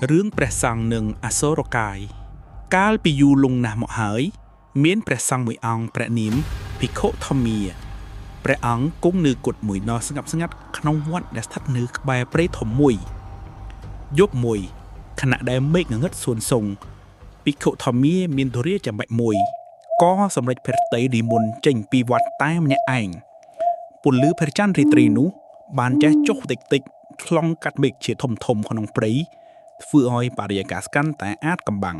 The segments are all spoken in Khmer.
រឿងព្រះសង្ឃនិងអសុរកាយកាលពីយូរលង់ណាស់មកហើយមានព្រះសង្ឃមួយអង្គព្រះនាមភិក្ខុធម្មាព្រះអង្គគង់នៅគុតមួយដ៏ស្ងប់ស្ងាត់ក្នុងវត្តដែលស្ថិតនៅក្បែរព្រៃធំមួយយប់មួយខណៈដែលមេឃងងឹតសួនសុងភិក្ខុធម្មាមានទុរាចាំបាច់មួយក៏សម្រេចព្រះតីនិមន្តចេញពីវត្តតែម្នាក់ឯងពន្លឺព្រះច័ន្ទរាត្រីនោះបានចេះចុះតិចតិចខ្លងកាត់មេឃជាធំធំក្នុងព្រៃធ្វើឲ្យបរិយាកាសកាន់តែអាតកំបាំង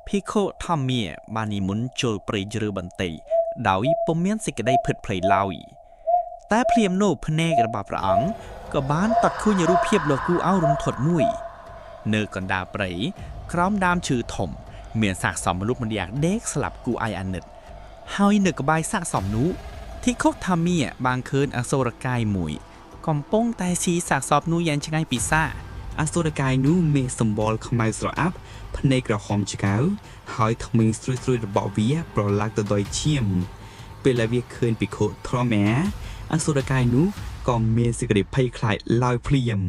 ភិក្ខុធម្មាបាននិមន្តចូលព្រៃជ្រៅបន្តិចដោយពុំមានសេចក្តីភិតភ័យឡើយតែភ្លាមនោះភ្នែករបស់ព្រះអង្គក៏បានតត់ឃើញរូបភាពដ៏គួរឲ្យរន្ធត់មួយនៅកណ្ដាលព្រៃក្រោមដើមឈើធំមានសាកសមមនុស្សម្នាក់ដេកស្លាប់គួរឲ្យអាណិតហើយនៅក្បែរសាកសមនោះភិក្ខុធម្មាបានឃើញអសុរកាយមួយកំពុងតែស៊ីសាកសមនោះយ៉ាងឆ្ងាញ់ពិសាអសុរកាយនោះមានសម្បុរខ្មៅស្រអាប់ភ្នែកក្រហមឆ្កៅហើយធ្មេញស្រួយៗរបស់វាប្រឡាក់ទៅដោយឈាមពេលដែលវាឃើញភិក្ខុធម្មាអសុរកាយនោះក៏មានសេចក្តីភ័យខ្លាចឡើយភ្លាម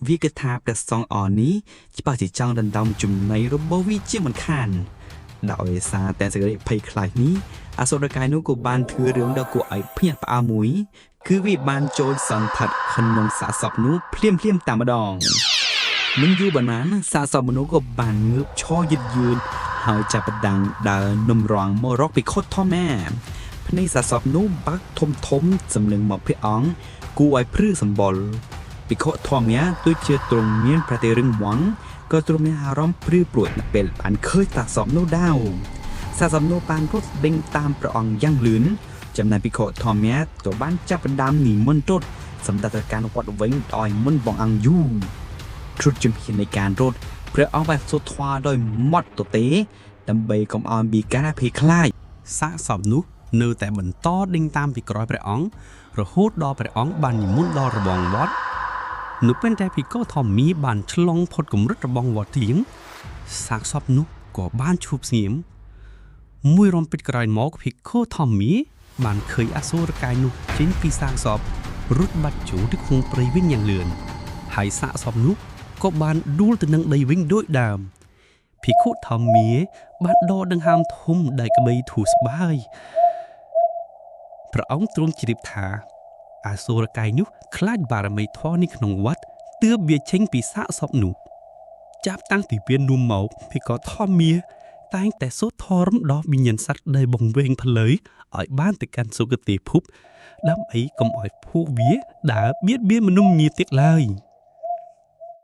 វាគិតថាព្រះសង្ឃអរនេះច្បាស់ជាចង់ដណ្ដើមចំណីរបស់វាជាមិនខានដោយសារតែសេចក្តីភ័យខ្លាចនេះអសុរកាយនោះក៏បានធ្វើរឿងដ៏គួរឲ្យភ្ញាក់ផ្អើលមួយគឺវាបានចូលសន្ធិដ្ឋក្នុងសាកសពនោះភ្លាមតែម្ដងមិនយូរប៉ុន្មានសាកសពមនុស្សក៏បានងើបឈរយឺតហើយចាប់ផ្ដើមដើរនំរងមករកភិក្ខុធម្មាភ្នែកសាកសពនោះបាក់ធំសម្លឹងមកព្រះអង្គគួរឲ្យព្រឺសម្បុរភិក្ខុធម្មាទោះជាទ្រង់មានប្រតិរឹងមាំក៏ទ្រង់មានអារម្មណ៍ព្រឺព្រួយនៅពេលបានឃើញសាកសពនោះដែរសាកសពនោះបានរត់ដេញតាមព្រះអង្គយ៉ាងលឿនចំណែកភិក្ខុធម្មាក៏បានចាប់ផ្ដើមនិមន្តរត់សម្ដេចទៅកាន់វត្តវិញដោយមិនបងអង្គយូរគ្រុឌជំហាននៃការរត់ព្រះអង្គបានសូត្រធម៌ដោយម៉ត់ទទេដើម្បីកុំឲ្យមានការភ័យខ្លាចសាកសពនោះនៅតែបន្តដេញតាមពីក្រោយព្រះអង្គរហូតដល់ព្រះអង្គបាននិមន្តដល់របងវត្តនៅពេលដែលភិក្ខុធម្មាបានឆ្លងផុតកម្រិតរបងវត្តទៀងសាកសពនោះក៏បានឈប់ស្ងៀមមួយរំពេចក្រោយមកភិក្ខុធម្មាបានឃើញអសុរកាយនោះចេញពីសាកសពរត់បាត់ចូលទៅក្នុងព្រៃវិញយ៉ាងលឿនហើយសាកសពនោះក៏បានដួលទៅនឹងដីវិញដូចដើមភិក្ខុធម្មាបានដកដង្ហើមធំដែលក្បីធូរស្បើយព្រះអង្គទ្រង់ជ្រាបថាអសុរកាយនោះខ្លាចបារមីធម៌នេះក្នុងវត្តទើបវាចេញពីសាកសពនោះចាប់តាំងពីពេលនោះមកភិក្ខុធម្មាតែងតែសូត្រធម៌រំដោះវិញ្ញាណសត្វដែលបង្វេងផ្លូវឲ្យបានទៅកាន់សុគតិភពដើម្បីកុំឲ្យពួកវាដើរបៀតបៀនមនុស្សញាតិទៀតឡើយ